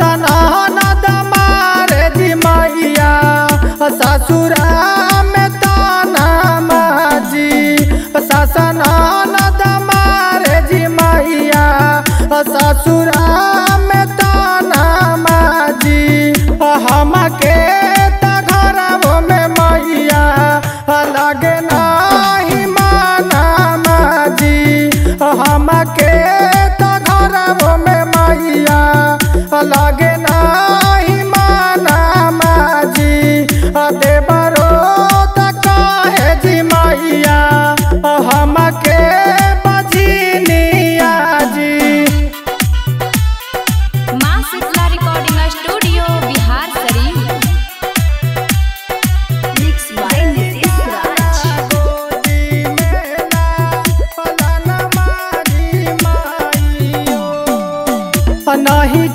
ननद मारे जी मैया ससुरा में ताना माजी ननद मारे जी मैया ससुरा में ताना माजी हमके त घरवो में मैया लगे नाही माना माजी हमके त घरवो में मैया लगे नाही माना माजी देवरो त कहे जी मैया हमके बजनिया जी। माँ Shitala recording studio Bihar Sharif. Mix by Nitish राज। नहीं